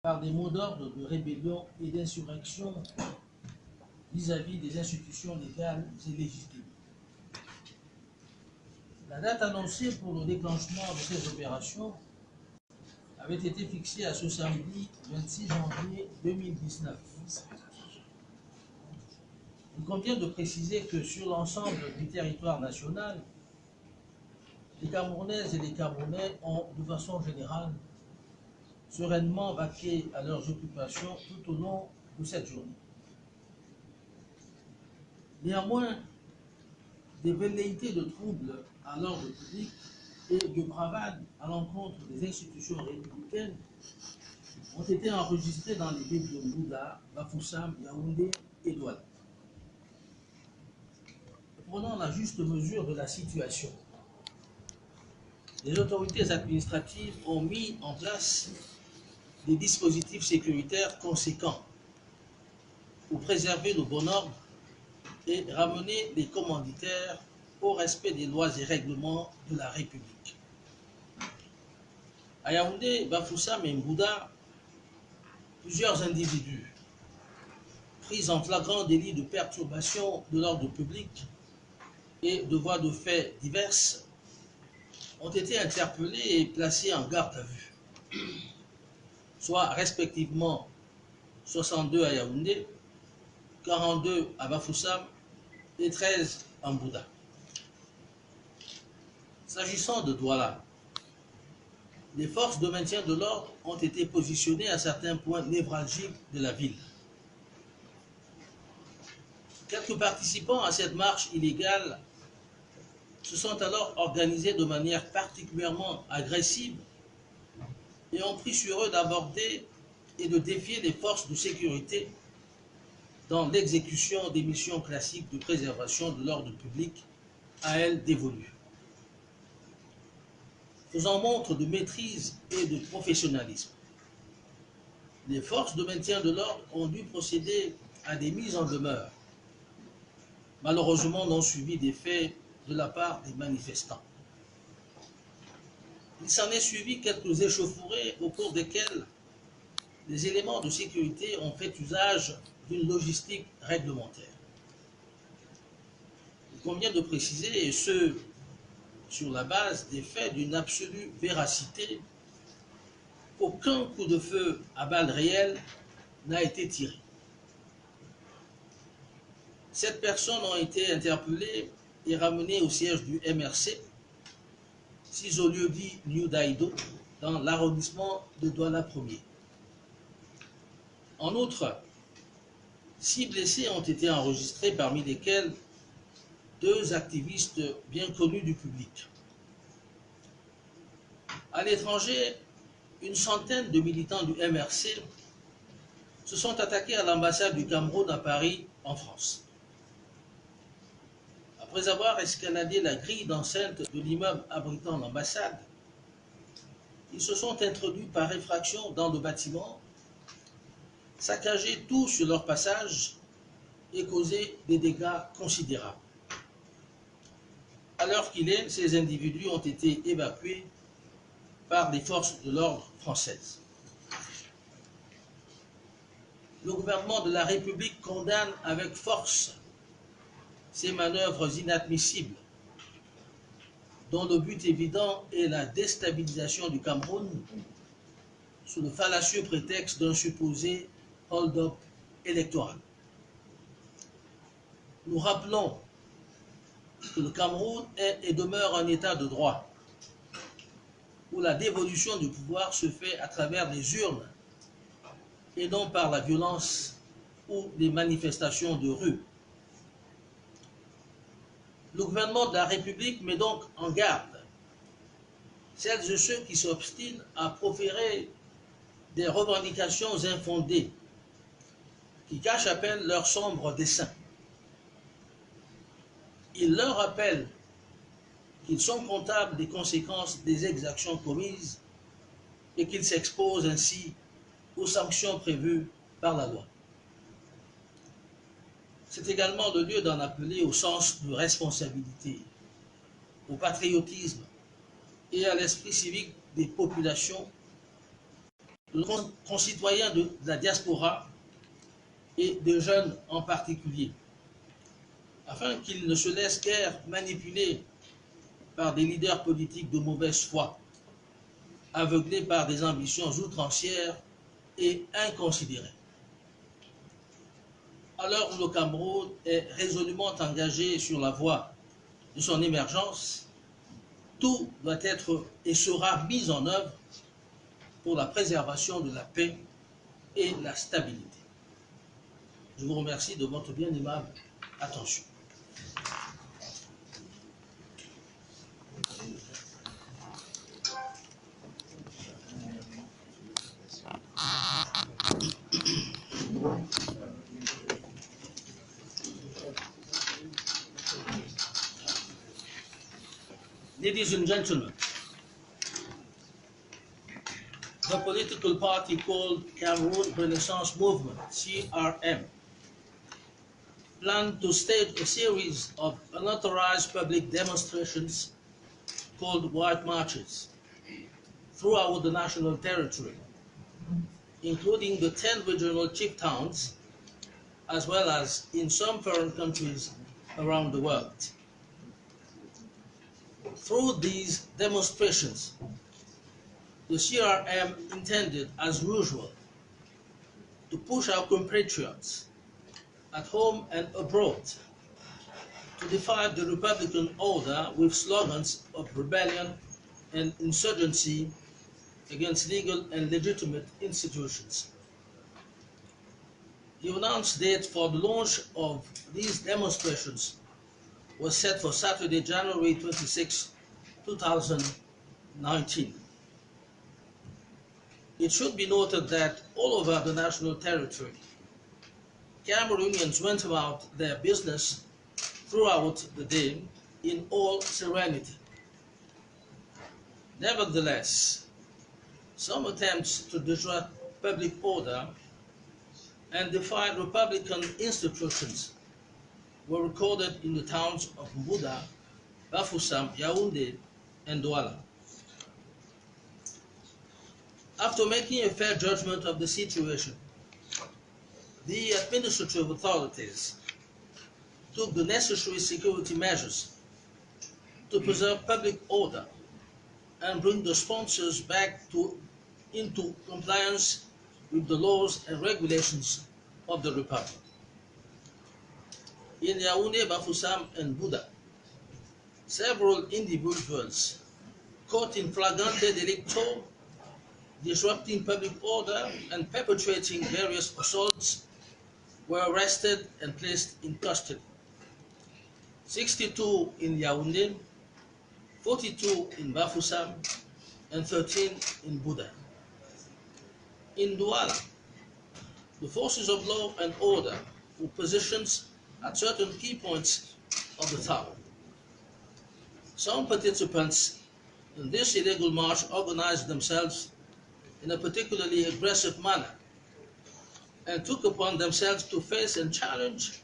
par des mots d'ordre de rébellion et d'insurrection vis-à-vis des institutions légales et légitimes. La date annoncée pour le déclenchement de ces opérations avait été fixée à ce samedi 26 janvier 2019. Il convient de préciser que sur l'ensemble du territoire national, les Camerounaises et les Camerounais ont, de façon générale, sereinement vaqué à leurs occupations tout au long de cette journée. Néanmoins, des velléités de troubles à l'ordre public et de bravade à l'encontre des institutions républicaines ont été enregistrées dans les villes de Mbouda, Bafoussam, Yaoundé et Douala. Prenant la juste mesure de la situation, les autorités administratives ont mis en place des dispositifs sécuritaires conséquents pour préserver le bon ordre et ramener les commanditaires au respect des lois et règlements de la République. À Yaoundé, Bafoussam et Mbouda, plusieurs individus pris en flagrant délit de perturbation de l'ordre public et de voies de fait diverses ont été interpellés et placés en garde à vue, soit respectivement 62 à Yaoundé, 42 à Bafoussam et 13 en Mbouda. S'agissant de Douala, les forces de maintien de l'ordre ont été positionnées à certains points névralgiques de la ville. Quelques participants à cette marche illégale se sont alors organisés de manière particulièrement agressive et ont pris sur eux d'aborder et de défier les forces de sécurité dans l'exécution des missions classiques de préservation de l'ordre public à elles dévolues. Faisant montre de maîtrise et de professionnalisme, les forces de maintien de l'ordre ont dû procéder à des mises en demeure, malheureusement non suivies d'effets de la part des manifestants. Il s'en est suivi quelques échauffourées au cours desquelles les éléments de sécurité ont fait usage d'une logistique réglementaire. Il convient de préciser, et ce, sur la base des faits d'une absolue véracité, qu'aucun coup de feu à balles réelles n'a été tiré. 7 personnes ont été interpellées et ramenées au siège du MRC, 6 au lieu dit New Daido, dans l'arrondissement de Douala 1er. En outre, 6 blessés ont été enregistrés, parmi lesquels 2 activistes bien connus du public. À l'étranger, une centaine de militants du MRC se sont attaqués à l'ambassade du Cameroun à Paris, en France. Après avoir escaladé la grille d'enceinte de l'immeuble abritant l'ambassade, ils se sont introduits par effraction dans le bâtiment, saccagé tout sur leur passage et causé des dégâts considérables. À l'heure qu'il est, ces individus ont été évacués par les forces de l'ordre françaises. Le gouvernement de la République condamne avec force ces manœuvres inadmissibles, dont le but évident est la déstabilisation du Cameroun sous le fallacieux prétexte d'un supposé hold-up électoral. Nous rappelons que le Cameroun est et demeure un état de droit, où la dévolution du pouvoir se fait à travers les urnes et non par la violence ou les manifestations de rue. Le gouvernement de la République met donc en garde celles et ceux qui s'obstinent à proférer des revendications infondées qui cachent à peine leur sombre dessein. Il leur rappelle qu'ils sont comptables des conséquences des exactions commises et qu'ils s'exposent ainsi aux sanctions prévues par la loi. C'est également le lieu d'en appeler au sens de responsabilité, au patriotisme et à l'esprit civique des populations nos concitoyens de la diaspora et des jeunes en particulier, afin qu'ils ne se laissent guère manipuler par des leaders politiques de mauvaise foi, aveuglés par des ambitions outrancières et inconsidérées. À l'heure où le Cameroun est résolument engagé sur la voie de son émergence, tout doit être et sera mis en œuvre pour la préservation de la paix et la stabilité. Je vous remercie de votre bien aimable attention. Ladies and gentlemen, the political party called Cameroon Renaissance Movement, CRM, planned to stage a series of unauthorized public demonstrations called white marches throughout the national territory, including the 10 regional chief towns, as well as in some foreign countries around the world. Through these demonstrations, the CRM intended, as usual, to push our compatriots at home and abroad to defy the Republican order with slogans of rebellion and insurgency against legal and legitimate institutions. The announced date for the launch of these demonstrations was set for Saturday, January 26, 2019. It should be noted that all over the national territory, Cameroonians went about their business throughout the day in all serenity. Nevertheless, some attempts to disrupt public order and defy Republican institutions were recorded in the towns of Mbouda, Bafoussam, Yaoundé, and Douala. After making a fair judgment of the situation, the administrative authorities took the necessary security measures to preserve public order and bring the sponsors back into compliance with the laws and regulations of the Republic. In Yaoundé, Bafoussam, and Mbouda, several individuals caught in flagrante delicto, disrupting public order and perpetrating various assaults, were arrested and placed in custody. 62 in Yaoundé, 42 in Bafoussam, and 13 in Mbouda. In Douala, the forces of law and order were positioned at certain key points of the town. Some participants in this illegal march organized themselves in a particularly aggressive manner and took upon themselves to face and challenge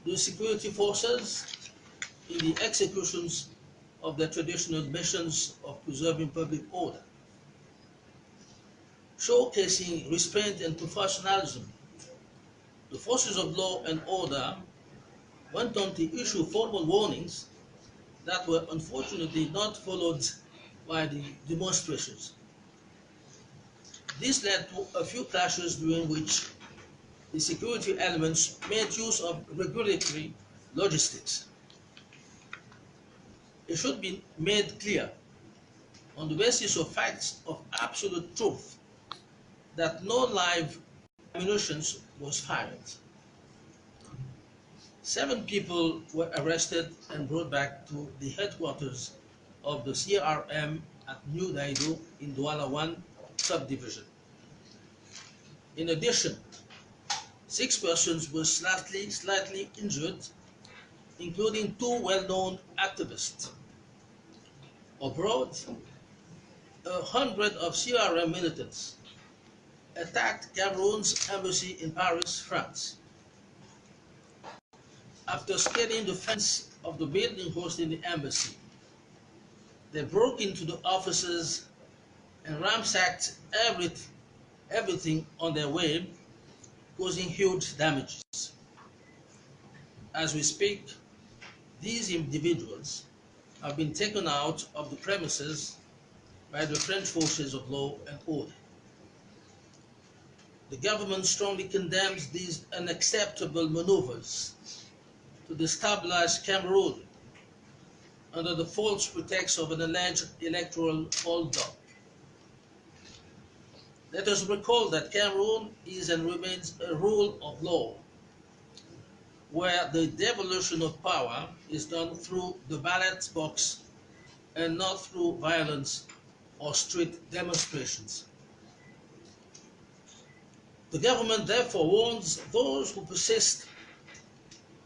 the security forces in the executions of their traditional missions of preserving public order. Showcasing restraint and professionalism, the forces of law and order went on to issue formal warnings that were unfortunately not followed by the demonstrations. This led to a few clashes during which the security elements made use of regulatory logistics. It should be made clear, on the basis of facts of absolute truth, that no live ammunition was fired. 7 people were arrested and brought back to the headquarters of the CRM at New Daido in Douala 1 subdivision. In addition, 6 persons were slightly injured, including 2 well-known activists. Abroad, 100 of CRM militants attacked Cameroon's embassy in Paris, France. After scaling the fence of the building hosting the embassy, they broke into the offices and ransacked everything on their way, causing huge damages. As we speak, these individuals have been taken out of the premises by the French forces of law and order. The government strongly condemns these unacceptable maneuvers to destabilize Cameroon under the false pretext of an alleged electoral hold-up. Let us recall that Cameroon is and remains a rule of law, where the devolution of power is done through the ballot box and not through violence or street demonstrations. The government therefore warns those who persist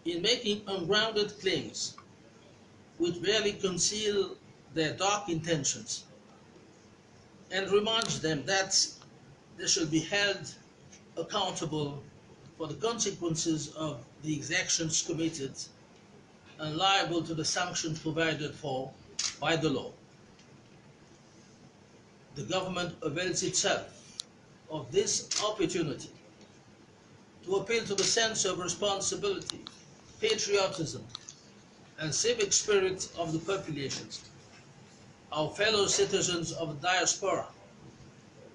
in making ungrounded claims which barely conceal their dark intentions, and reminds them that they shall be held accountable for the consequences of the exactions committed and liable to the sanctions provided for by the law. The government avails itself of this opportunity to appeal to the sense of responsibility, patriotism, and civic spirit of the populations, our fellow citizens of the diaspora,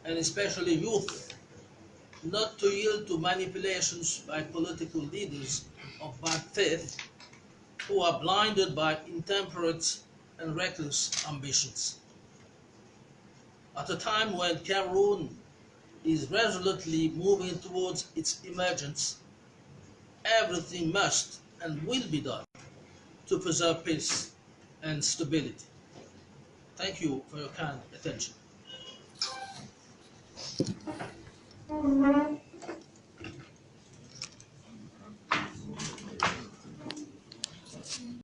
and especially youth, not to yield to manipulations by political leaders of bad faith who are blinded by intemperate and reckless ambitions. At a time when Cameroon is resolutely moving towards its emergence, everything must and will be done to preserve peace and stability. Thank you for your kind attention.